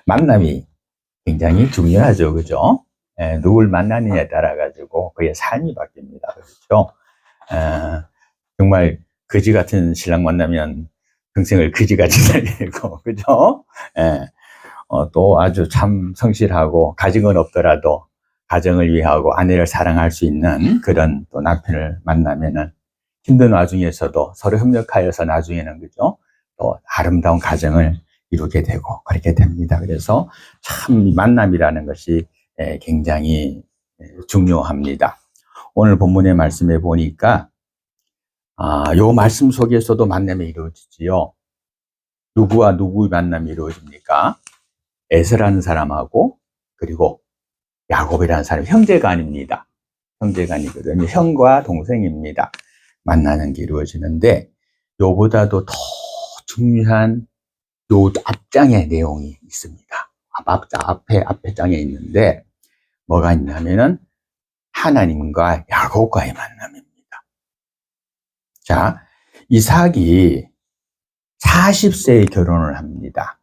만남이 굉장히 중요하죠. 그죠? 예, 누굴 만나느냐에 따라 가지고 그의 삶이 바뀝니다. 그렇죠? 정말 거지 같은 신랑 만나면 평생을 거지같이 살고, 그죠? 예, 또 아주 참 성실하고 가정은 없더라도 가정을 위하고 아내를 사랑할 수 있는 그런 또 남편을 만나면은 힘든 와중에서도 서로 협력하여서 나중에는, 그죠? 또 아름다운 가정을 이루게 되고 그렇게 됩니다. 그래서 참 만남이라는 것이 굉장히 중요합니다. 오늘 본문의 말씀에 보니까 요 말씀 속에서도 만남이 이루어지지요. 누구와 누구의 만남이 이루어집니까? 에서라는 사람하고 그리고 야곱이라는 사람, 형제가 아닙니다. 형제가 아니거든요. 형과 동생입니다. 만나는 게 이루어지는데 요보다도 더 중요한 요 앞장의 내용이 있습니다. 앞에 장에 있는데 뭐가 있냐면은 하나님과 야곱과의 만남입니다. 자, 이삭이 40세에 결혼을 합니다.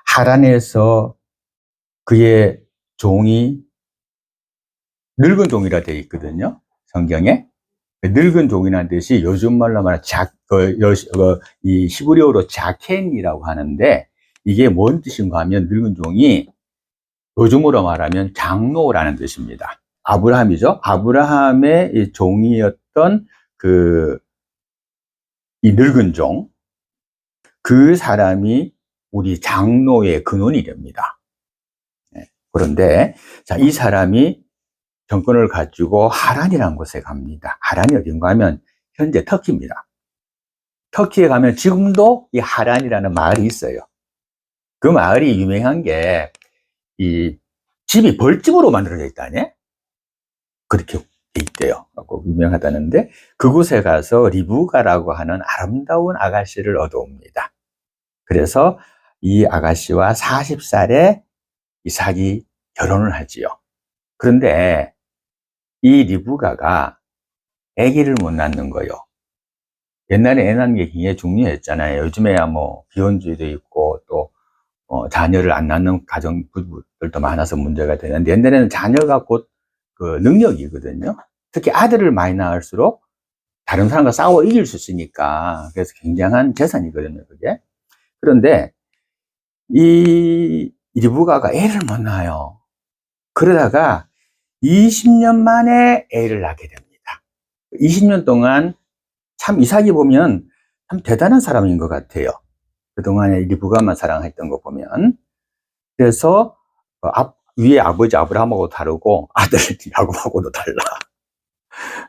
하란에서 그의 종이 늙은 종이라 되어 있거든요. 성경에. 늙은 종이라는 뜻이 요즘 말로 말하는 이 히브리어로 자켄이라고 하는데 이게 뭔 뜻인가 하면 늙은 종이 요즘으로 말하면 장로라는 뜻입니다. 아브라함이죠. 아브라함의 종이었던 이 늙은 종, 그 사람이 우리 장로의 근원이 됩니다. 그런데 자, 이 사람이 정권을 가지고 하란이라는 곳에 갑니다. 하란이 어딘가 하면 현재 터키입니다. 터키에 가면 지금도 이 하란이라는 마을이 있어요. 그 마을이 유명한 게 이 집이 벌집으로 만들어져 있다네? 그렇게 돼 있대요. 유명하다는데 그곳에 가서 리브가라고 하는 아름다운 아가씨를 얻어옵니다. 그래서 이 아가씨와 40살에 이삭이 결혼을 하지요. 그런데 이 리브가가 아기를 못 낳는 거요. 옛날에 애 낳는 게 굉장히 중요했잖아요. 요즘에야 뭐 비혼주의도 있고 또 자녀를 안 낳는 가정 부부들도 많아서 문제가 되는데 옛날에는 자녀가 곧 그 능력이거든요. 특히 아들을 많이 낳을수록 다른 사람과 싸워 이길 수 있으니까 그래서 굉장한 재산이거든요. 그게. 그런데 이 리브가가 애를 못 낳아요. 그러다가 20년 만에 애를 낳게 됩니다. 20년 동안 참 이삭이 보면 참 대단한 사람인 것 같아요. 그동안에 리브가만 사랑했던 거 보면. 그래서 위에 아버지 아브라함하고 다르고 아들 야곱하고도 달라.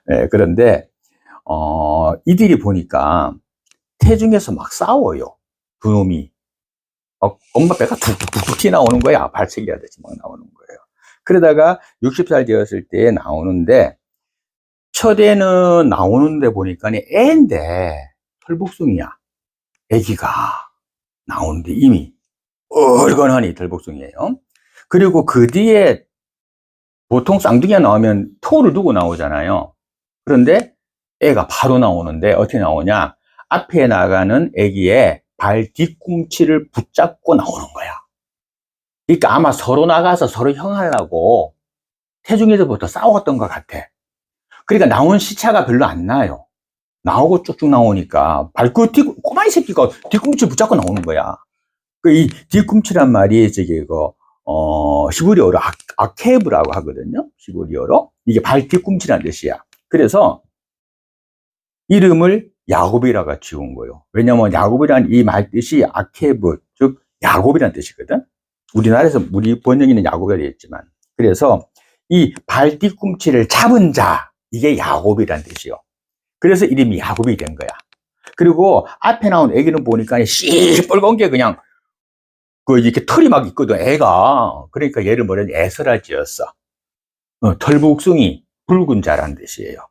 네, 그런데 이들이 보니까 태중에서 막 싸워요. 두 놈이. 엄마 배가 툭툭툭툭 튀어나오는 거야. 발차기 하듯이 막 나오는 거예요. 그러다가 60살 되었을 때 나오는데 첫 애는 나오는데 보니까 애인데 털복숭이야. 애기가 나오는데 이미 얼건하니 털복숭이에요. 그리고 그 뒤에 보통 쌍둥이가 나오면 토를 두고 나오잖아요. 그런데 애가 바로 나오는데 어떻게 나오냐? 앞에 나가는 애기의 발 뒤꿈치를 붙잡고 나오는 거야. 그러니까 아마 서로 나가서 서로 형하려고 태중에서부터 싸웠던 것 같아. 그러니까 나온 시차가 별로 안 나요. 나오고 쭉쭉 나오니까 꼬마이 새끼가 뒤꿈치 붙잡고 나오는 거야. 이 뒤꿈치란 말이 히브리어로 아케브라고 하거든요. 히브리어로. 이게 발 뒤꿈치란 뜻이야. 그래서 이름을 야곱이라고 지은 거예요. 왜냐면 야곱이란 이 말 뜻이 아케브, 즉 야곱이란 뜻이거든. 우리나라에서 우리 번역에는 야곱이 되어 있지만, 그래서 이 발 뒤꿈치를 잡은 자, 이게 야곱이란 뜻이요. 그래서 이름이 야곱이 된 거야. 그리고 앞에 나온 애기는 보니까 시뻘건 게 그냥 이렇게 털이 막 있거든, 애가. 그러니까 얘를 뭐라 에서라 지었어. 털북숭이, 붉은 자란 뜻이에요.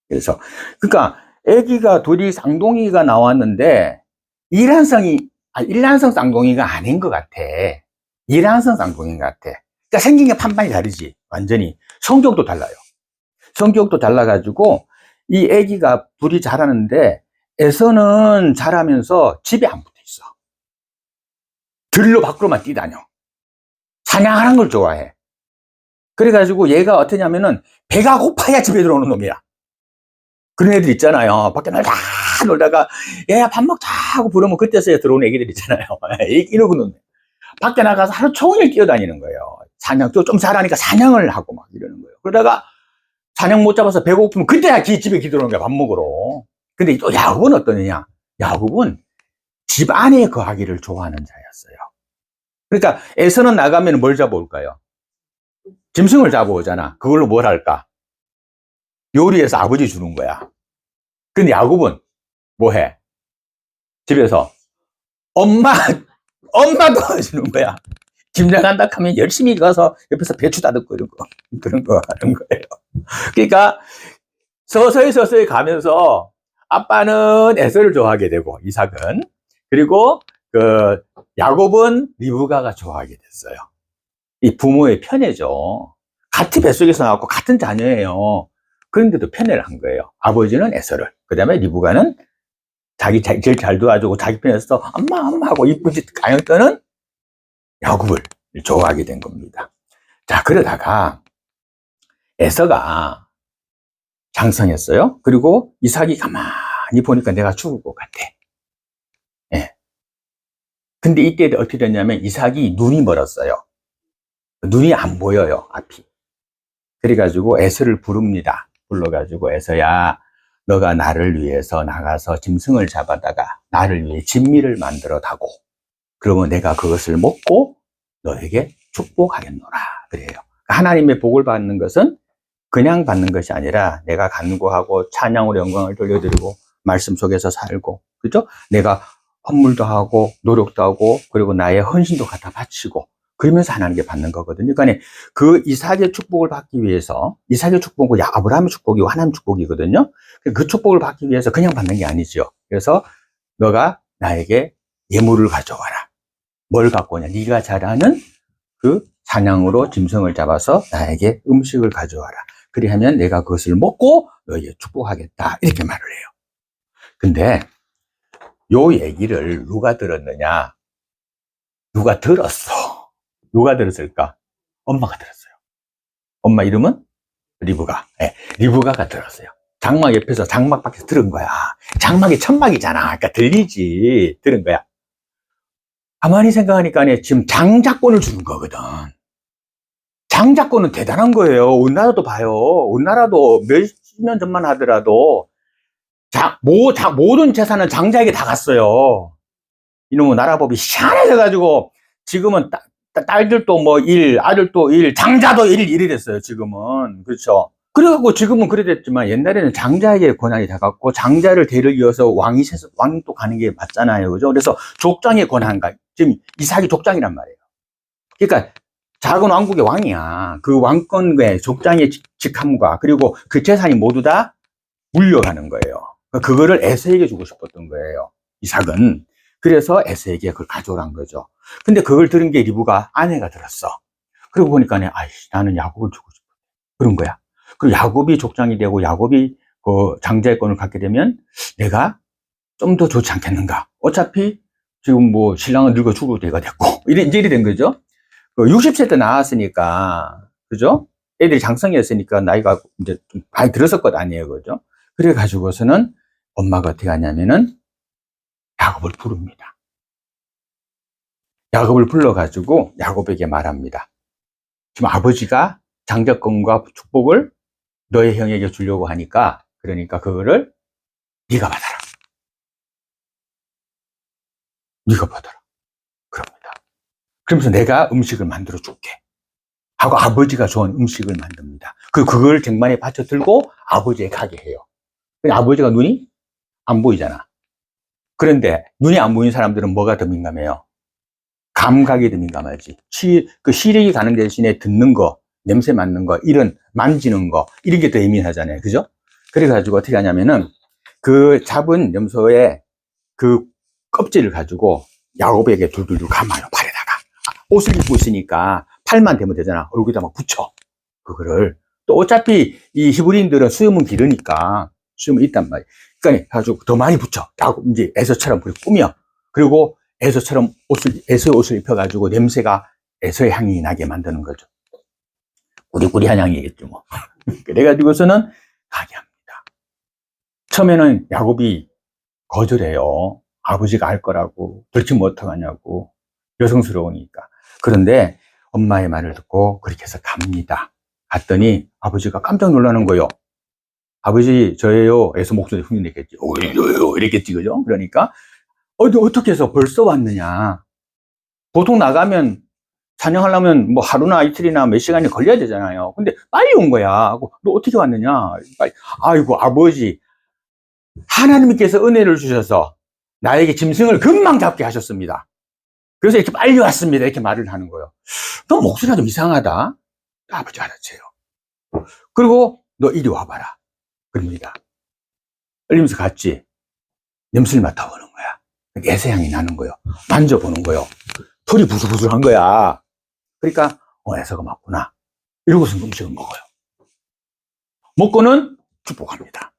그래서 그러니까 애기가 둘이 쌍둥이가 나왔는데 일란성 쌍둥이가 아닌 것 같아. 일란성 쌍둥이인 것 같아. 그러니까 생긴 게 판판이 다르지. 완전히. 성격도 달라요. 성격도 달라가지고 이 애기가 둘이 자라는데 에서는 자라면서 집에 안 붙어 있어. 들로 밖으로만 뛰다녀. 사냥하는 걸 좋아해. 그래가지고 얘가 어떠냐면은 배가 고파야 집에 들어오는 놈이야. 그런 애들 있잖아요. 밖에 놀다가 얘야 밥 먹자 하고 부르면 그때서야 들어오는 애기들 있잖아요. 이러고 는 밖에 나가서 하루 종일 뛰어다니는 거예요. 사냥 좀 잘하니까 사냥을 하고 막 이러는 거예요. 그러다가 사냥 못 잡아서 배고프면 그때야 집에 들어오는 거야, 밥 먹으러. 근데 또 야곱은 어떠느냐? 야곱은 집 안에 거하기를 좋아하는 자였어요. 그러니까 에서는 나가면 뭘 잡아올까요? 짐승을 잡아오잖아. 그걸로 뭘 할까? 요리해서 아버지 주는 거야. 근데 야곱은 뭐 해? 집에서 엄마 도와주는 거야. 김장한다 하면 열심히 가서 옆에서 배추 다듬고 그런 거 하는 거예요. 그러니까 서서히 가면서 아빠는 에서를 좋아하게 되고 이삭은, 그리고 그 야곱은 리브가가 좋아하게 됐어요. 이 부모의 편애죠. 같은 뱃속에서 나왔고 같은 자녀예요. 그런데도 편애를 한 거예요. 아버지는 에서를, 그 다음에 리브가는 자기 제일 잘 도와주고 자기 편에서 엄마 하고 이쁜 짓 가영 떠는 야곱을 좋아하게 된 겁니다. 자, 그러다가 에서가 장성했어요. 그리고 이삭이 가만히 보니까 내가 죽을 것 같아. 예. 근데 이때 어떻게 됐냐면 이삭이 눈이 멀었어요. 눈이 안 보여요, 앞이. 그래가지고 에서를 부릅니다. 불러가지고 에서야, 너가 나를 위해서 나가서 짐승을 잡아다가 나를 위해 진미를 만들어 다고, 그러면 내가 그것을 먹고 너에게 축복하겠노라. 그래요. 하나님의 복을 받는 것은 그냥 받는 것이 아니라 내가 간구하고 찬양으로 영광을 돌려드리고 말씀 속에서 살고, 그죠? 내가 헌물도 하고 노력도 하고 그리고 나의 헌신도 갖다 바치고 그러면서 하나님께 받는 거거든요. 그러니까 그 이삭의 축복을 받기 위해서, 이삭의 축복은 아브라함의 축복이고 하나님의 축복이거든요. 그 축복을 받기 위해서 그냥 받는 게 아니죠. 그래서 너가 나에게 예물을 가져와라. 뭘 갖고 오냐? 네가 잘하는 그 사냥으로 짐승을 잡아서 나에게 음식을 가져와라. 그리하면 내가 그것을 먹고 너에게 축복하겠다. 이렇게 말을 해요. 근데 요 얘기를 누가 들었느냐? 누가 들었어. 누가 들었을까? 엄마가 들었어요. 엄마 이름은 리브가. 네, 리브가가 들었어요. 장막 옆에서 장막 밖에서 들은 거야. 장막이 천막이잖아. 그러니까 들리지. 들은 거야. 가만히 생각하니까 지금 장자권을 주는 거거든. 장자권은 대단한 거예요. 우리나라도 봐요. 우리나라도 몇십 년 전만 하더라도 모든 재산은 장자에게 다 갔어요. 이놈의 나라법이 희한해져가지고 지금은 딸들도 뭐 아들도 장자도 이리 됐어요, 지금은. 그렇죠. 그래갖고 지금은 그래 됐지만 옛날에는 장자에게 권한이 다 갔고 장자를 대를 이어서 왕이 또 가는 게 맞잖아요. 그죠? 그래서 족장의 권한가. 지금 이삭이 족장이란 말이에요. 그러니까 작은 왕국의 왕이야. 그 왕권의 족장의 직함과 그리고 그 재산이 모두 다 물려가는 거예요. 그거를 에서에게 주고 싶었던 거예요, 이삭은. 그래서 에서에게 그걸 가져오란 거죠. 근데 그걸 들은 게 리브가 아내가 들었어. 그러고 보니까 나는 야곱을 주고 싶어. 그런 거야. 그리고 야곱이 족장이 되고 야곱이 그 장자의 권을 갖게 되면 내가 좀 더 좋지 않겠는가. 어차피 지금 뭐 신랑은 늙어 죽을 때가 됐고 이제 이래 된 거죠. 60세 때 나왔으니까, 그죠? 애들이 장성했으니까 나이가 이제 좀 많이 들었을 것 아니에요, 그죠? 그래가지고서는 엄마가 어떻게 하냐면은 야곱을 부릅니다. 야곱을 불러가지고 야곱에게 말합니다. 지금 아버지가 장자권과 축복을 너의 형에게 주려고 하니까, 그러니까 그거를 네가 받아라. 네가 받아라. 그럽니다. 그러면서 내가 음식을 만들어 줄게 하고 아버지가 좋아하는 음식을 만듭니다. 그걸 쟁반에 받쳐 들고 아버지에게 가게 해요. 아버지가 눈이 안 보이잖아. 그런데 눈이 안 보이는 사람들은 뭐가 더 민감해요? 감각이 더 민감하지. 그 시력이 가는 대신에 듣는 거, 냄새 맡는 거, 이런 만지는 거, 이런 게 더 예민하잖아요. 그죠? 그래가지고 어떻게 하냐면은 그 잡은 염소의 그 껍질을 가지고 야곱에게 둘둘둘 감아요, 팔에다가. 옷을 입고 있으니까 팔만 대면 되잖아. 얼굴에다 막 붙여. 그거를. 또 어차피 이 히브리인들은 수염은 기르니까 수염은 있단 말이야. 그러니까 가지고 더 많이 붙여. 야곱, 이제 에서처럼 꾸며. 그리고 에서처럼 에서의 옷을 입혀가지고 냄새가 에서의 향이 나게 만드는 거죠. 꾸리꾸리한 향이겠죠, 뭐. 그래가지고서는 가게 합니다. 처음에는 야곱이 거절해요. 아버지가 알 거라고. 들키면 어떡하냐고. 여성스러우니까. 그런데 엄마의 말을 듣고 그렇게 해서 갑니다. 갔더니 아버지가 깜짝 놀라는 거예요. 아버지, 저예요. 에서 목소리 흉이 냈겠지. 이랬겠지, 그죠? 그러니까, 어떻게 해서 벌써 왔느냐. 보통 나가면, 사냥하려면 뭐 하루나 이틀이나 몇 시간이 걸려야 되잖아요. 근데 빨리 온 거야. 너 어떻게 왔느냐. 빨리. 아이고, 아버지. 하나님께서 은혜를 주셔서 나에게 짐승을 금방 잡게 하셨습니다. 그래서 이렇게 빨리 왔습니다. 이렇게 말을 하는 거예요. 너 목소리가 좀 이상하다. 아버지 알았어요. 그리고 너 이리 와봐라. 그럽니다. 끌리면서 갔지. 냄새를 맡아보는 거야. 에서향이 나는 거예요. 만져보는 거예요. 털이 부슬부슬한 거야. 그러니까 에서가 맞구나. 이러고서 음식을 먹어요. 먹고는 축복합니다.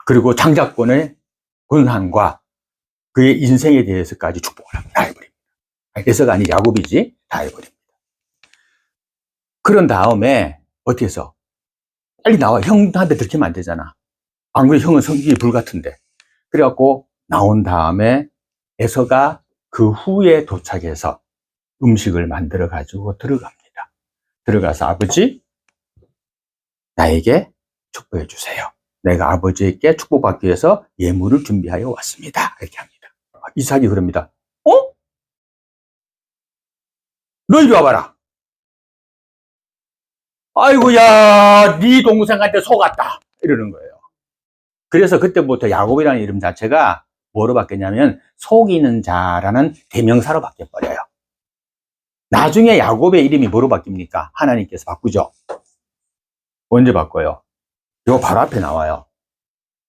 그리고 장자권의 권한과 그의 인생에 대해서까지 축복을 합니다. 다 해버립니다. 에서가 아니 야곱이지. 다 해버립니다. 그런 다음에 어떻게 해서 빨리 나와. 형한테 들키면 안 되잖아. 안 그래 형은 성격이 불같은데. 그래갖고 나온 다음에 에서가 그 후에 도착해서 음식을 만들어 가지고 들어갑니다. 들어가서 아버지 나에게 축복해 주세요. 내가 아버지에게 축복받기 위해서 예물을 준비하여 왔습니다. 이렇게 합니다. 이삭이 그럽니다. 너 이리 와봐라. 아이고야, 네 동생한테 속았다. 이러는 거예요. 그래서 그때부터 야곱이라는 이름 자체가 뭐로 바뀌었냐면 속이는 자라는 대명사로 바뀌어버려요. 나중에 야곱의 이름이 뭐로 바뀝니까? 하나님께서 바꾸죠. 언제 바꿔요? 이거 바로 앞에 나와요.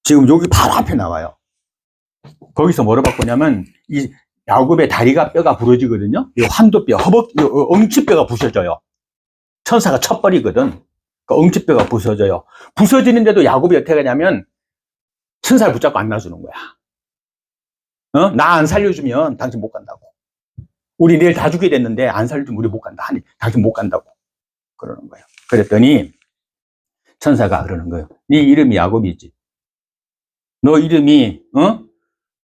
지금 여기 바로 앞에 나와요. 거기서 뭐로 바꾸냐면 이 야곱의 다리가 뼈가 부러지거든요. 이 환도뼈, 엉치뼈가 부서져요. 천사가 첫 벌이거든. 그 엉치뼈가 부서져요. 부서지는데도 야곱이 어떻게 하냐면 천사를 붙잡고 안 놔주는 거야. 나 안 살려주면 당신 못 간다고. 우리 내일 다 죽게 됐는데 안 살려주면 우리 못 간다. 아니, 당신 못 간다고. 그러는 거예요. 그랬더니 천사가 그러는 거예요. 네 이름이 야곱이지. 너 이름이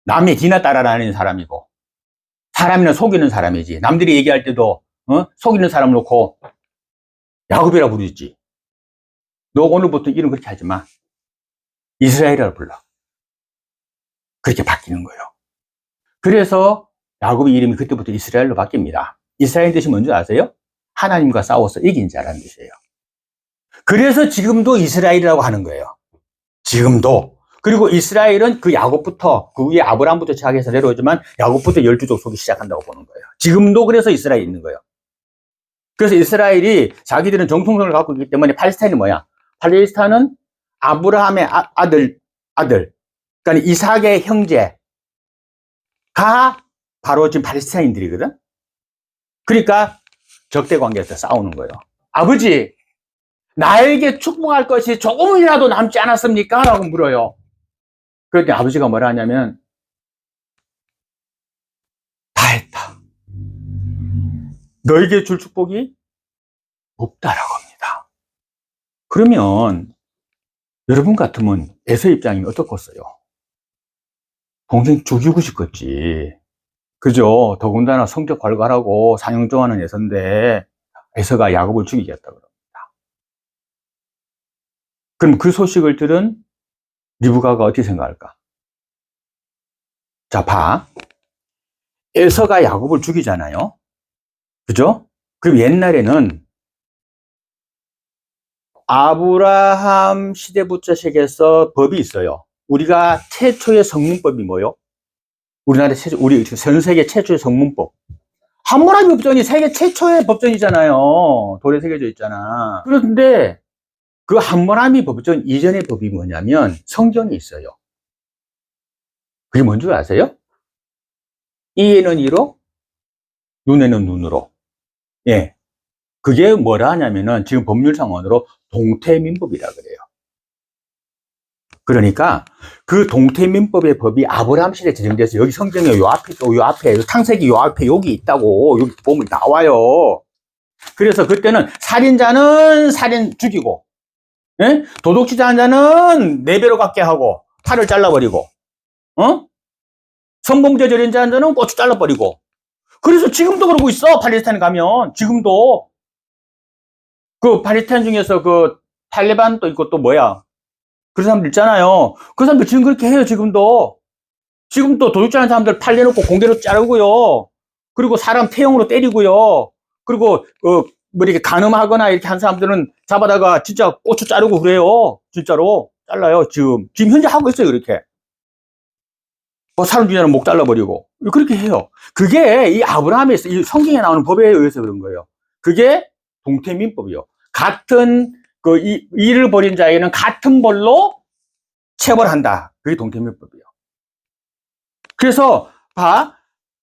남의 뒤나 따라다니는 사람이고 사람이나 속이는 사람이지. 남들이 얘기할 때도 속이는 사람 놓고 야곱이라 부르지. 너 오늘부터 이름 그렇게 하지 마. 이스라엘이라고 불러. 그렇게 바뀌는 거예요. 그래서 야곱의 이름이 그때부터 이스라엘로 바뀝니다. 이스라엘 뜻이 뭔지 아세요? 하나님과 싸워서 이긴 자라는 뜻이에요. 그래서 지금도 이스라엘이라고 하는 거예요. 지금도. 그리고 이스라엘은 그 야곱부터, 그 위에 아브라함부터 시작해서 내려오지만 야곱부터 12족속이 시작한다고 보는 거예요. 지금도 그래서 이스라엘이 있는 거예요. 그래서 이스라엘이 자기들은 정통성을 갖고 있기 때문에 팔레스타인이 뭐야? 팔레스타인은 아브라함의 아들, 그러니까 이삭의 형제가 바로 지금 팔레스타인들이거든? 그러니까 적대 관계에서 싸우는 거예요. 아버지, 나에게 축복할 것이 조금이라도 남지 않았습니까? 라고 물어요. 그랬더니 아버지가 뭐라 하냐면, 다 했다. 너에게 줄 축복이 없다라고 합니다. 그러면 여러분 같으면 에서 입장이면 어떻겠어요? 동생 죽이고 싶겠지. 그죠? 더군다나 성격 활발하고 사냥 좋아하는 에서인데 에서가 야곱을 죽이겠다 그럽니다. 그럼 그 소식을 들은 리브가가 어떻게 생각할까? 자, 봐. 에서가 야곱을 죽이잖아요. 그죠? 그럼 옛날에는 아브라함 시대부터 시작해서 법이 있어요. 우리가 최초의 성문법이 뭐요? 우리나라 우리 전 세계 최초의 성문법. 함무라비 법전이 세계 최초의 법전이잖아요. 돌에 새겨져 있잖아. 그런데 그 함무라비 법전 이전의 법이 뭐냐면 성경이 있어요. 그게 뭔 줄 아세요? 이에는 이로, 눈에는 눈으로. 예. 그게 뭐라 하냐면은 지금 법률상원으로 동태민법이라 그래요. 그러니까 그 동태민법의 법이 아브라함 시대에 제정돼서 여기 성경에 요 앞에 또 요 앞에 창세기 요 앞에 여기 있다고 여기 보면 나와요. 그래서 그때는 살인자는 살인 죽이고, 예? 도둑질 하는 자는 4배로 갚게 하고 팔을 잘라버리고, 성범죄 저지른 자는 고추 잘라버리고. 그래서 지금도 그러고 있어. 팔레스타인 가면 지금도 그 팔레스타인 중에서 그 탈레반 또 있고 또 뭐야? 그런 사람들 있잖아요. 그 사람들 지금 그렇게 해요. 지금도 도둑질하는 사람들 팔 내놓고 공개로 자르고요. 그리고 사람 태형으로 때리고요. 그리고 뭐 이렇게 간음하거나 이렇게 한 사람들은 잡아다가 진짜 고추 자르고 그래요. 진짜로 잘라요. 지금 현재 하고 있어요. 그렇게. 뭐 사람 중에는 목 잘라버리고 그렇게 해요. 그게 이 아브라함의 이 성경에 나오는 법에 의해서 그런 거예요. 그게 동태민법이요. 같은 이 일을 벌인 자에게는 같은 벌로 처벌한다. 그게 동태민법이요. 그래서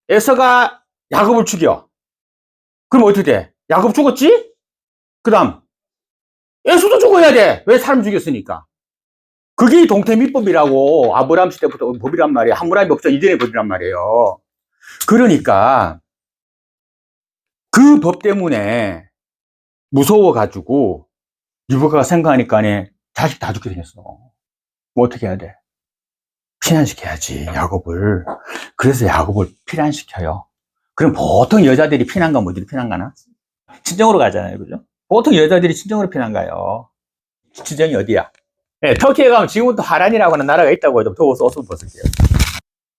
에서가 야곱을 죽여. 그럼 어떻게 돼? 야곱 죽었지? 그 다음 에서도 죽어야 돼. 왜 사람 죽였으니까. 그게 동태민법이라고 아브라함 시대부터 법이란 말이에요. 하므라비 법전 이전의 법이란 말이에요. 그러니까 그 법 때문에 무서워가지고 리브가가 생각하니까 자식 다 죽게 생겼어. 뭐 어떻게 해야 돼? 피난시켜야지, 야곱을. 그래서 야곱을 피난시켜요. 그럼 보통 여자들이 피난 가면 어디로 피난 가나? 친정으로 가잖아요. 그죠? 보통 여자들이 친정으로 피난 가요. 친정이 어디야? 네, 터키에 가면 지금부터 하란이라고 하는 나라가 있다고 해도 더워서 옷을 벗을게요.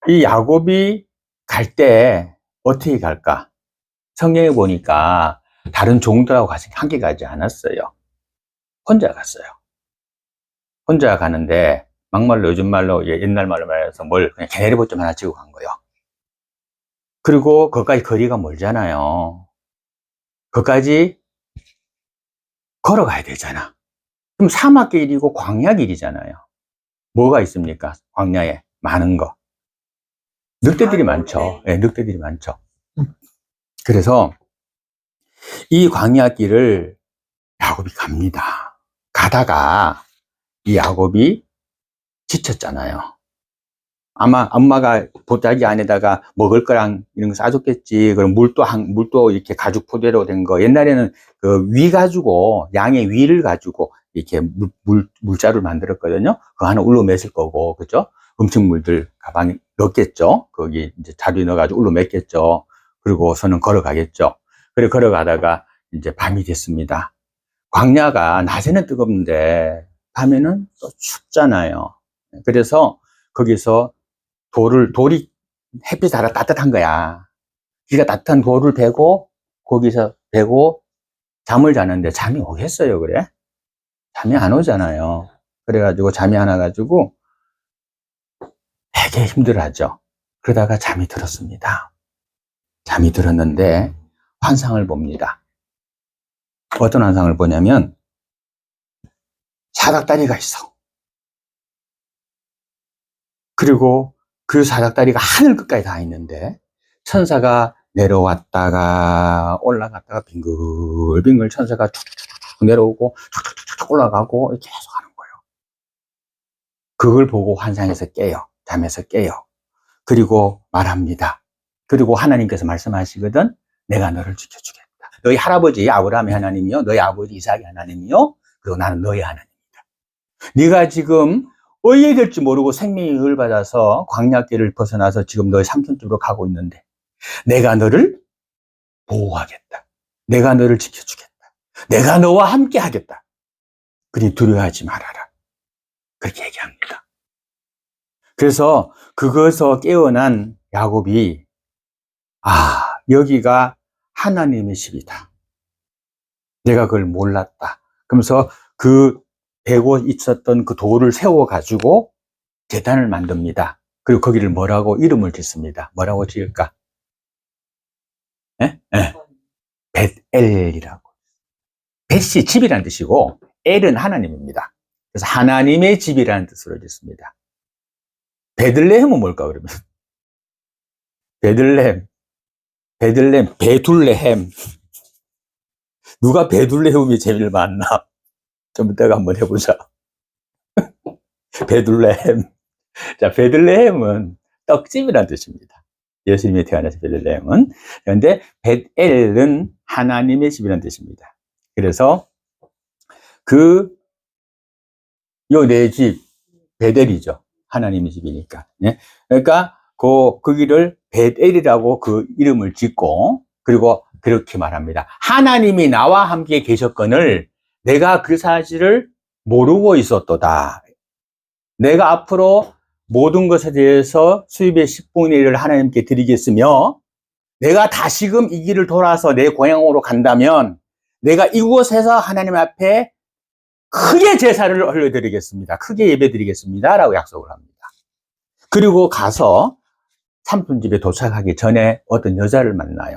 이 야곱이 갈 때 어떻게 갈까? 성경에 보니까 다른 종들하고 같이 함께 가지 않았어요. 혼자 갔어요. 혼자 가는데 막말로 요즘 말로 옛날 말로 말해서 뭘 그냥 개내리봇 좀 하나 치고 간 거예요. 그리고 거기까지 거리가 멀잖아요. 거기까지 걸어가야 되잖아. 그럼 사막길이고 광야길이잖아요. 뭐가 있습니까? 광야에 많은 거. 늑대들이 많죠. 네, 늑대들이 많죠. 그래서 이 광야길을 야곱이 갑니다. 가다가 이 야곱이 지쳤잖아요. 아마 엄마가 보자기 안에다가 먹을 거랑 이런 거 싸줬겠지. 그럼 물도 이렇게 가죽 포대로 된 거. 옛날에는 그 위 가지고, 양의 위를 가지고 이렇게 물자루를 만들었거든요. 그거 하나 울러 맸을 거고, 그죠? 음식물들 가방에 넣겠죠. 거기 이제 자루에 넣어가지고 울러 맸겠죠. 그리고서는 걸어가겠죠. 그래, 걸어가다가 이제 밤이 됐습니다. 광야가 낮에는 뜨겁는데 밤에는 또 춥잖아요. 그래서 거기서 돌이 햇빛 달아 따뜻한 거야. 그러니까 따뜻한 돌을 베고 거기서 베고 잠을 자는데 잠이 오겠어요, 그래? 잠이 안 오잖아요. 그래가지고 잠이 안 와가지고 되게 힘들어하죠. 그러다가 잠이 들었습니다. 잠이 들었는데 환상을 봅니다. 어떤 환상을 보냐면 사닥다리가 있어. 그리고 그 사닥다리가 하늘 끝까지 다 있는데 천사가 내려왔다가 올라갔다가 빙글빙글 천사가 툭툭툭 내려오고 툭툭툭 올라가고 계속 하는 거예요. 그걸 보고 환상에서 깨요. 잠에서 깨요. 그리고 말합니다. 그리고 하나님께서 말씀하시거든. 내가 너를 지켜주겠다. 너희 할아버지 아브라함의 하나님이요, 너희 아버지 이삭의 하나님이요, 그리고 나는 너희 하나님이다. 네가 지금 어디에 될지 모르고 생명의 의를 받아서 광야길을 벗어나서 지금 너의 삼촌집으로 가고 있는데 내가 너를 보호하겠다. 내가 너를 지켜주겠다. 내가 너와 함께 하겠다. 그러니 두려워하지 말아라. 그렇게 얘기합니다. 그래서 그것에서 깨어난 야곱이 여기가 하나님의 집이다. 내가 그걸 몰랐다. 그러면서 그 베고 있었던 그 돌을 세워가지고 제단을 만듭니다. 그리고 거기를 뭐라고 이름을 짓습니다. 뭐라고 지을까? 벳엘이라고. 벳이 집이라는 뜻이고 엘은 하나님입니다. 그래서 하나님의 집이라는 뜻으로 짓습니다. 베들레헴은 뭘까 그러면? 베들레헴, 베둘레헴. 누가 베둘레헴이 재미를 봤나? 좀 이따가 한번 해보자. 베들레헴. 자, 베들레헴은 떡집이라는 뜻입니다. 예수님이 태어나신 베들레헴은. 그런데 벳엘은 하나님의 집이라는 뜻입니다. 그래서 요 네 집, 베델이죠. 하나님의 집이니까. 예? 그러니까 거기를 벳엘이라고 그 이름을 짓고, 그리고 그렇게 말합니다. 하나님이 나와 함께 계셨거늘 내가 그 사실을 모르고 있었도다. 내가 앞으로 모든 것에 대해서 수입의 10분의 1을 하나님께 드리겠으며, 내가 다시금 이 길을 돌아서 내 고향으로 간다면 내가 이곳에서 하나님 앞에 크게 제사를 올려드리겠습니다. 크게 예배드리겠습니다. 라고 약속을 합니다. 그리고 가서 삼촌 집에 도착하기 전에 어떤 여자를 만나요.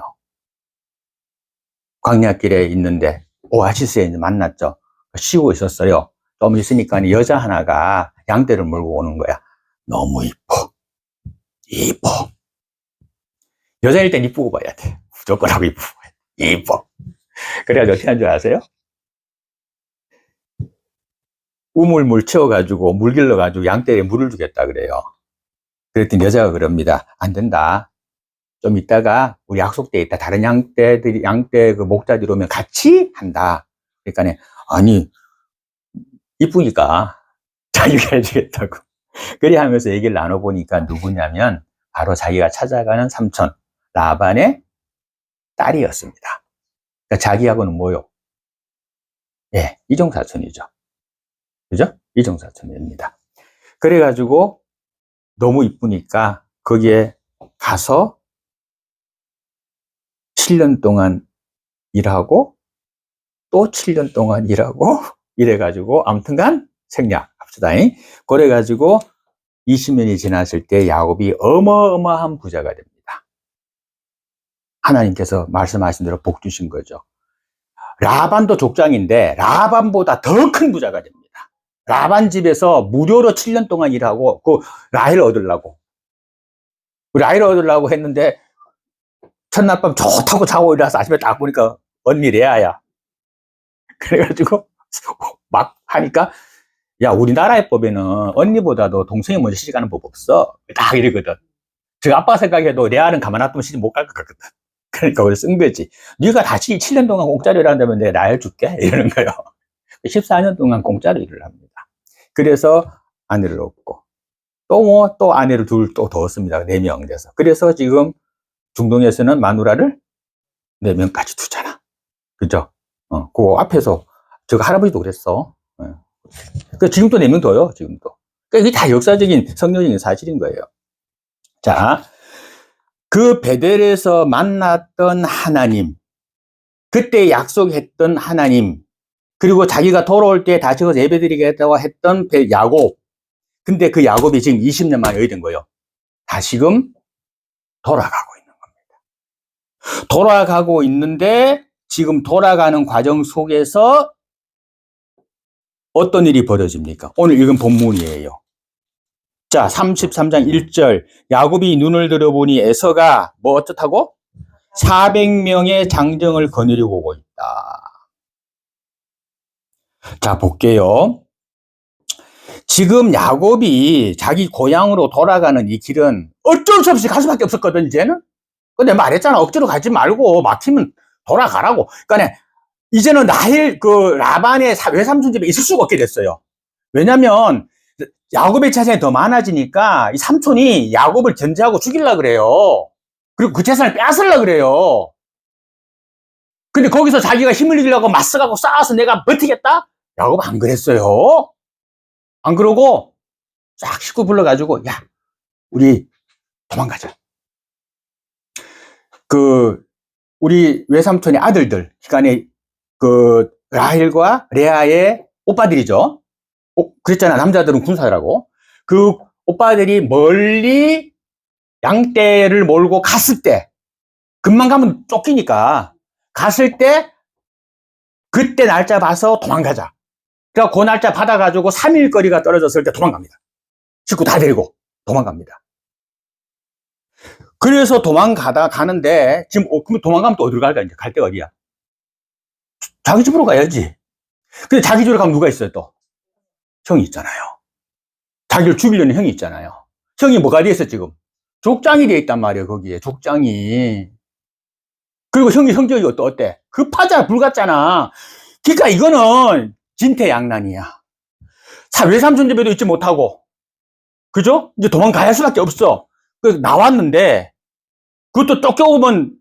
광야길에 있는데 오아시스에 만났죠. 쉬고 있었어요. 좀 있으니까 여자 하나가 양떼를 몰고 오는 거야. 너무 이뻐. 이뻐. 여자일 땐 이쁘고 봐야 돼. 무조건 하고 이쁘고 봐야 돼. 이뻐. 그래가지고 어떻게 한 줄 아세요? 우물물 채워가지고 물 길러가지고 양떼에 물을 주겠다 그래요. 그랬더니 여자가 그럽니다. 안 된다. 좀 이따가 우리 약속돼 있다. 다른 양떼 그 목자들이 오면 같이 한다. 그러니까 아니 이쁘니까 자기가 해주겠다고. 그래 하면서 얘기를 나눠보니까 누구냐면 바로 자기가 찾아가는 삼촌 라반의 딸이었습니다. 그러니까 자기하고는 뭐요? 예, 이종사촌이죠. 그죠? 이종사촌입니다. 그래가지고 너무 이쁘니까 거기에 가서 7년 동안 일하고 또 7년 동안 일하고 이래가지고 아무튼간 생략 합시다. 그래가지고 20년이 지났을 때 야곱이 어마어마한 부자가 됩니다. 하나님께서 말씀하신 대로 복 주신 거죠. 라반도 족장인데 라반보다 더 큰 부자가 됩니다. 라반 집에서 무료로 7년 동안 일하고 그 라헬을 얻으려고 했는데 첫날 밤 좋다고 자고 일어나서 아침에 딱 보니까 언니 레아야. 그래가지고 막 하니까 야, 우리나라의 법에는 언니보다도 동생이 먼저 시집가는 법 없어. 딱 이러거든. 저 아빠 생각해도 레아는 가만 놔두면 시집 못 갈 것 같거든. 그러니까 그걸 쓴 거지. 네가 다시 7년 동안 공짜로 일한다면 내가 라헬 줄게. 이러는 거예요. 14년 동안 공짜로 일을 합니다. 그래서 아내를 얻고 또 아내를 둘 또 더 얻습니다. 4명 돼서. 그래서 지금 중동에서는 마누라를 4명까지 두잖아. 그죠? 그 앞에서 저 할아버지도 그랬어. 지금도 4명 더요. 지금도. 그러니까 이게 다 역사적인 성경적인 사실인 거예요. 자, 그 베델에서 만났던 하나님, 그때 약속했던 하나님, 그리고 자기가 돌아올 때 다시 가서 예배드리겠다고 했던 야곱. 근데 그 야곱이 지금 20년 만에 어디 된 거예요? 다시금 돌아가고 있는 겁니다. 돌아가고 있는데 지금 돌아가는 과정 속에서 어떤 일이 벌어집니까? 오늘 읽은 본문이에요. 자, 33장 1절. 야곱이 눈을 들어보니 에서가 뭐 어떻다고? 400명의 장정을 거느리고 오고 있다. 자, 볼게요. 지금 야곱이 자기 고향으로 돌아가는 이 길은 어쩔 수 없이 갈 수밖에 없었거든, 이제는. 근데 말했잖아. 억지로 가지 말고 막히면 돌아가라고. 그러니까 이제는 라반의 외삼촌 집에 있을 수가 없게 됐어요. 왜냐면 야곱의 재산이 더 많아지니까 이 삼촌이 야곱을 견제하고 죽이려고 그래요. 그리고 그 재산을 빼앗으려고 그래요. 근데 거기서 자기가 힘을 이기려고 맞서가고 싸워서 내가 버티겠다? 야곱 안 그랬어요. 안 그러고 쫙 식구 불러가지고 야, 우리 도망가자. 우리 외삼촌의 아들들, 그러니까 라헬과 레아의 오빠들이죠. 그랬잖아. 남자들은 군사라고. 그 오빠들이 멀리 양떼를 몰고 갔을 때, 금방 가면 쫓기니까, 갔을 때, 그때 날짜 봐서 도망가자. 그러니까 그 날짜 받아가지고 3일 거리가 떨어졌을 때 도망갑니다. 식구 다 데리고 도망갑니다. 그래서 가는데, 지금, 그럼 도망가면 또 어디로 갈까? 이제 갈 데가 어디야? 자기 집으로 가야지. 근데 자기 집으로 가면 누가 있어요, 또? 형이 있잖아요. 자기를 죽이려는 형이 있잖아요. 형이 뭐가 돼 있어, 지금? 족장이 돼 있단 말이에요, 거기에. 족장이. 그리고 형이 성격이 어때? 급하잖아, 불같잖아. 그러니까 이거는 진퇴양난이야. 외삼촌 집에도 있지 못하고, 그죠? 이제 도망가야 할 수밖에 없어. 그래서 나왔는데, 그것도 쫓겨오면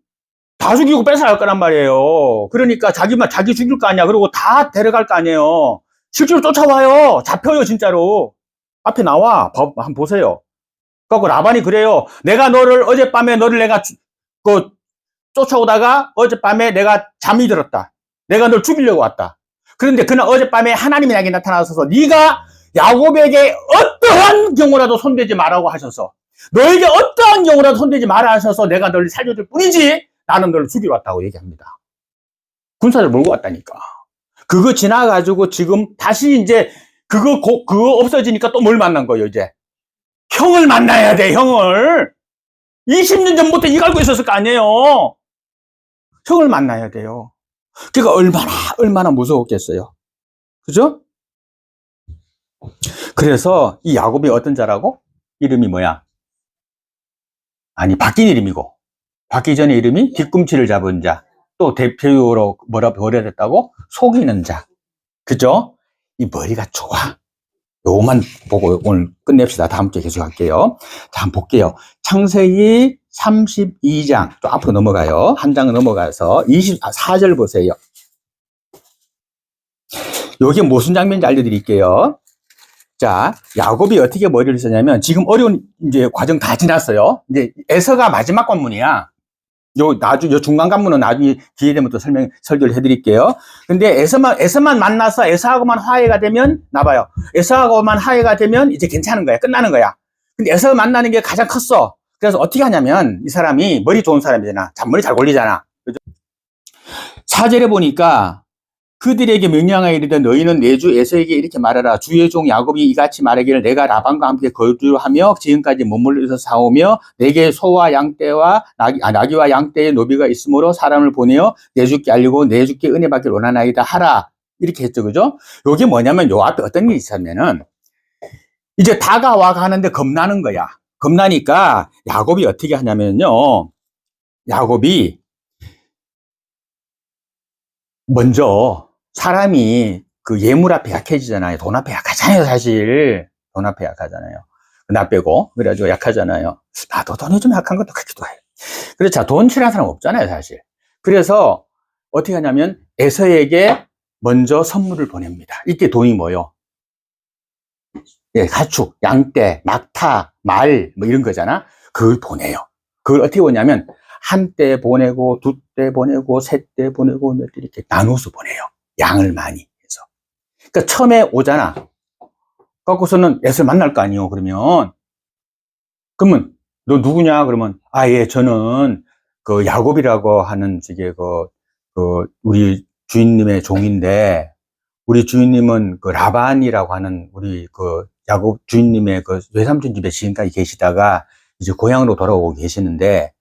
다 죽이고 뺏어갈 거란 말이에요. 그러니까 자기 죽일 거 아니야. 그리고 다 데려갈 거 아니에요. 실제로 쫓아와요. 잡혀요, 진짜로. 앞에 나와. 한번 보세요. 그래갖고 라반이 그래요. 어젯밤에 너를 내가 쫓아오다가 어젯밤에 내가 잠이 들었다. 내가 널 죽이려고 왔다. 그런데 그날 어젯밤에 하나님이 나에게 나타나셔서 네가 야곱에게 어떠한 경우라도 손대지 말라고 하셔서, 너에게 어떠한 경우라도 손대지 말아 하셔서 내가 널 살려줄 뿐이지 나는 널 죽이러 왔다고 얘기합니다. 군사를 몰고 왔다니까. 그거 지나가지고 지금 다시 이제 그거 없어지니까 또 뭘 만난 거예요, 이제. 형을 만나야 돼, 형을. 20년 전부터 이거 알고 있었을 거 아니에요. 형을 만나야 돼요. 그러니까 얼마나 무서웠겠어요. 그죠? 그래서 이 야곱이 어떤 자라고? 이름이 뭐야? 아니, 바뀐 이름이고, 바뀌기 전에 이름이 뒤꿈치를 잡은 자, 또 대표로 뭐라 됐다고? 속이는 자. 그죠? 이 머리가 좋아. 요것만 보고 오늘 끝냅시다. 다음 주에 계속 할게요. 자, 한번 볼게요. 창세기 32장, 또 앞으로 넘어가요. 한 장 넘어가서 24절 보세요. 여기 무슨 장면인지 알려드릴게요. 자, 야곱이 어떻게 머리를 썼냐면, 지금 어려운 이제 과정 다 지났어요. 이제 에서가 마지막 관문이야. 요 중간 관문은 나중에 기회 되면 또 설교를 해드릴게요. 근데 에서만 만나서 에서하고만 화해가 되면, 나봐요. 에서하고만 화해가 되면 이제 괜찮은 거야. 끝나는 거야. 근데 에서 만나는 게 가장 컸어. 그래서 어떻게 하냐면, 이 사람이 머리 좋은 사람이잖아. 잔머리 잘 굴리잖아. 그죠? 4절에 보니까, 그들에게 명령하여 이르되 너희는 내 주 에서에게 이렇게 말하라. 주의 종 야곱이 이같이 말하기를 내가 라반과 함께 거주하며 지금까지 머물러서 사오며 내게 소와 양떼와 나귀와 양떼의 노비가 있으므로 사람을 보내어 내 주께 알리고 내 주께 은혜 받기를 원하나이다 하라. 이렇게 했죠. 그죠? 요게 뭐냐면 요 앞에 어떤 일이 있었냐면은 이제 다가와 가는데 겁나는 거야. 겁나니까 야곱이 어떻게 하냐면요. 야곱이 먼저 사람이 그 예물 앞에 약해지잖아요. 돈 앞에 약하잖아요, 사실. 돈 앞에 약하잖아요. 나 빼고. 그래가지고 약하잖아요. 나도 돈이 좀 약한 것도 같기도 해. 그래서 자, 돈 싫어하는 사람 없잖아요, 사실. 그래서 어떻게 하냐면 에서에게 먼저 선물을 보냅니다. 이때 돈이 뭐요? 예, 가축, 양떼, 낙타, 말, 뭐 이런 거잖아. 그걸 보내요. 그걸 어떻게 보냐면 한 떼 보내고, 두 떼 보내고, 세 떼 보내고, 몇 떼 이렇게 나눠서 보내요. 양을 많이 해서. 그러니까 처음에 오잖아. 갖고서는 에서를 만날 거 아니에요, 그러면. 그러면, 너 누구냐? 그러면, 예, 저는 그 야곱이라고 하는 우리 주인님의 종인데, 우리 주인님은 그 라반이라고 하는 우리 그 야곱 주인님의 그 외삼촌 집에 지금까지 계시다가 이제 고향으로 돌아오고 계시는데,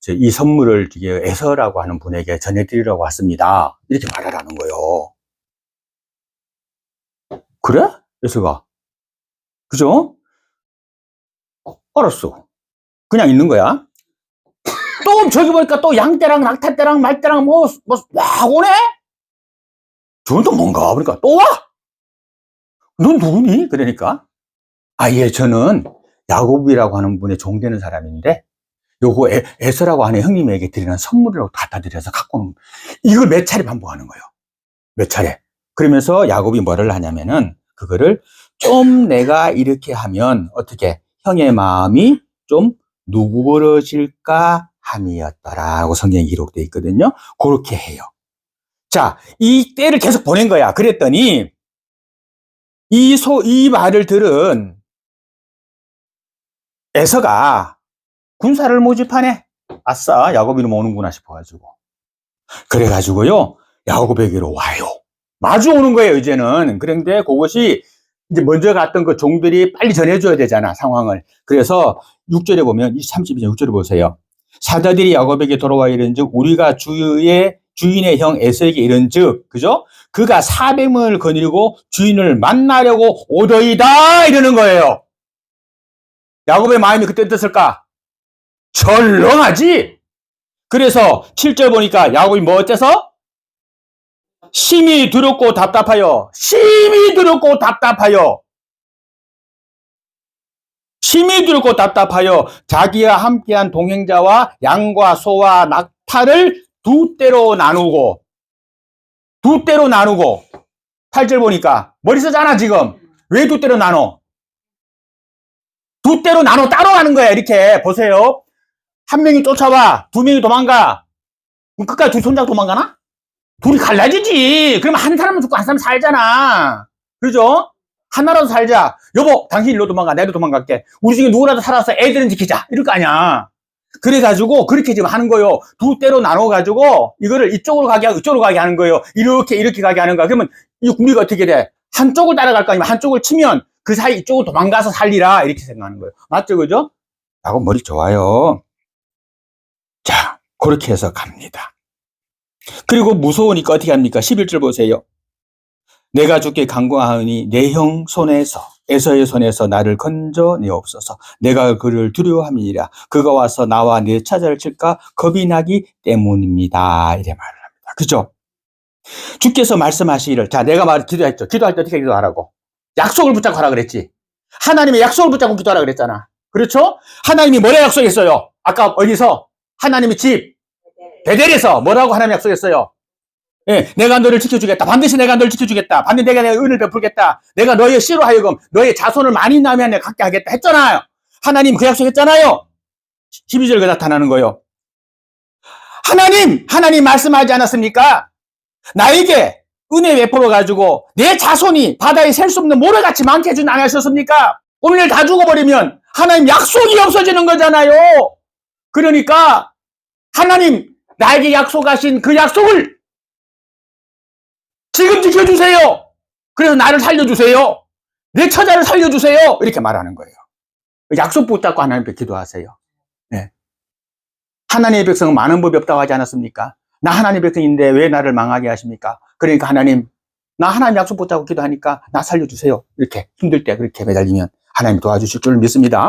이 선물을 에서라고 하는 분에게 전해드리려고 왔습니다. 이렇게 말하라는 거예요. 그래? 에서가. 그죠? 알았어. 그냥 있는 거야. 또 저기 보니까 또 양떼랑 낙타떼랑 말떼랑 막 오네? 저건 또 뭔가? 그러니까 또 와? 넌 누구니? 그러니까. 예, 저는 야곱이라고 하는 분의 종되는 사람인데, 요거 에서라고 하는 형님에게 드리는 선물이라고 갖다 드려서 갖고 오는, 이걸 몇 차례 반복하는 거예요. 몇 차례. 그러면서 야곱이 뭐를 하냐면은, 그거를 좀 내가 이렇게 하면 어떻게 형의 마음이 좀 누그러질까 함이었더라고 성경에 기록되어 있거든요. 그렇게 해요. 자, 이 때를 계속 보낸 거야. 그랬더니 이 말을 들은 에서가 군사를 모집하네. 아싸, 야곱이로 오는구나 싶어가지고. 그래가지고요, 야곱에게로 와요. 마주 오는 거예요, 이제는. 그런데 그것이 이제 먼저 갔던 그 종들이 빨리 전해줘야 되잖아, 상황을. 그래서 6절에 보면, 32절 6절에 보세요. 사자들이 야곱에게 돌아와 이른즉 우리가 주인의 형 에서에게 이른즉, 그죠? 그가 400명을 거느리고 주인을 만나려고 오더이다 이러는 거예요. 야곱의 마음이 그때 어땠을까? 절렁하지? 그래서 7절 보니까 야곱이 뭐 어때서? 심히 두렵고 답답하여. 심히 두렵고 답답하여. 심히 두렵고 답답하여 자기와 함께한 동행자와 양과 소와 낙타를 두 떼로 나누고 8절 보니까 머리 쓰잖아 지금. 왜 두 떼로 나눠? 두 떼로 나눠 따로 가는 거야. 이렇게 보세요. 한 명이 쫓아와, 두 명이 도망가. 그럼 끝까지 둘이 손잡고 도망가나? 둘이 갈라지지. 그러면 한 사람은 죽고 한 사람은 살잖아. 그죠? 하나라도 살자. 여보, 당신 일로 도망가. 나도 도망갈게. 우리 중에 누구라도 살아서 애들은 지키자. 이럴 거 아니야. 그래가지고 그렇게 지금 하는 거예요. 두 떼로 나눠가지고 이거를 이쪽으로 가게 하고 이쪽으로 가게 하는 거예요. 이렇게 가게 하는 거야. 그러면 이 국리가 어떻게 돼? 한쪽을 따라갈 거 아니면 한쪽을 치면 그 사이 이쪽으로 도망가서 살리라. 이렇게 생각하는 거예요. 맞죠? 그죠? 라고 머리 좋아요. 자, 그렇게 해서 갑니다. 그리고 무서우니까 어떻게 합니까? 11절 보세요. 내가 주께 간구하오니 내 형 손에서 에서의 손에서 나를 건져내옵소서. 내가 그를 두려워함이니라. 그가 와서 나와 내 차자를 칠까 겁이 나기 때문입니다. 이래 말을 합니다. 그죠? 주께서 말씀하시기를, 자, 내가 기도했죠. 기도할 때 어떻게 기도하라고? 약속을 붙잡고 하라 그랬지. 하나님의 약속을 붙잡고 기도하라 그랬잖아. 그렇죠? 하나님이 뭐라 약속했어요? 아까 어디서? 하나님의 집 베델에서 뭐라고 하나님 약속했어요? 예, 내가 너를 지켜주겠다. 반드시 내가 너를 지켜주겠다. 반드시 내가 내 은혜를 베풀겠다. 내가 너의 씨로 하여금 너의 자손을 많이 낳으면 내가 갖게 하겠다 했잖아요. 하나님 그 약속했잖아요. 12절에 나타나는 거예요. 하나님 말씀하지 않았습니까? 나에게 은혜 베풀어 가지고 내 자손이 바다에 셀 수 없는 모래같이 많게 해준 안 하셨습니까? 오늘 다 죽어버리면 하나님 약속이 없어지는 거잖아요. 그러니까 하나님 나에게 약속하신 그 약속을 지금 지켜주세요. 그래서 나를 살려주세요. 내 처자를 살려주세요. 이렇게 말하는 거예요. 약속 붙잡고 하나님께 기도하세요. 네. 하나님의 백성은 많은 법이 없다고 하지 않았습니까? 나 하나님의 백성인데 왜 나를 망하게 하십니까? 그러니까 하나님, 나 하나님 약속 붙잡고 기도하니까 나 살려주세요. 이렇게 힘들 때 그렇게 매달리면 하나님 도와주실 줄 믿습니다.